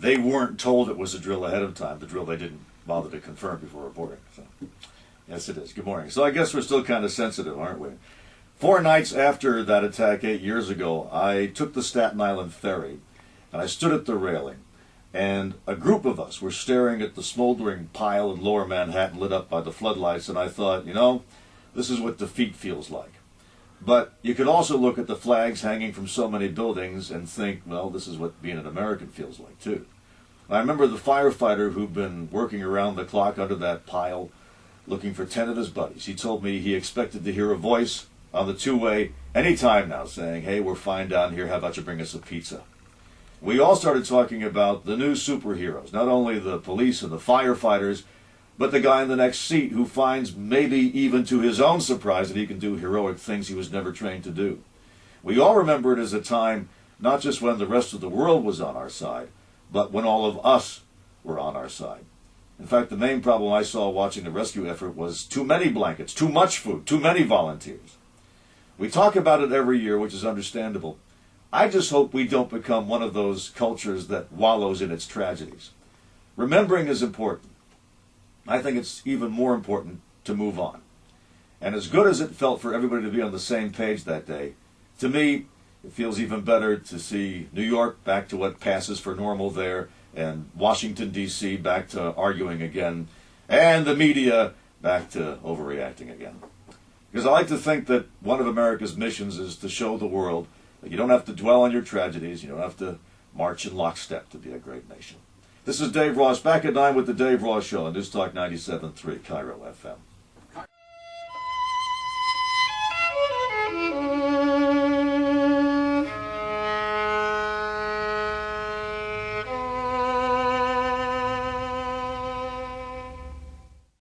they weren't told it was a drill ahead of time, the drill they didn't bother to confirm before reporting. So, yes, it is. Good morning. So I guess we're still kind of sensitive, aren't we? 4 nights after that attack 8 years ago, I took the Staten Island ferry, and I stood at the railing, and a group of us were staring at the smoldering pile in lower Manhattan lit up by the floodlights, and I thought, you know, this is what defeat feels like. But you could also look at the flags hanging from so many buildings and think, well, this is what being an American feels like, too. I remember the firefighter who'd been working around the clock under that pile looking for 10 of his buddies. He told me he expected to hear a voice on the two-way any time now saying, hey, we're fine down here, how about you bring us a pizza? We all started talking about the new superheroes, not only the police and the firefighters, but the guy in the next seat who finds, maybe even to his own surprise, that he can do heroic things he was never trained to do. We all remember it as a time not just when the rest of the world was on our side, but when all of us were on our side. In fact, the main problem I saw watching the rescue effort was too many blankets, too much food, too many volunteers. We talk about it every year, which is understandable. I just hope we don't become one of those cultures that wallows in its tragedies. Remembering is important. I think it's even more important to move on. And as good as it felt for everybody to be on the same page that day, to me, it feels even better to see New York back to what passes for normal there, and Washington, D.C. back to arguing again, and the media back to overreacting again. Because I like to think that one of America's missions is to show the world that you don't have to dwell on your tragedies, you don't have to march in lockstep to be a great nation. This is Dave Ross, back at 9 with the Dave Ross Show on News Talk 97.3 Cairo FM.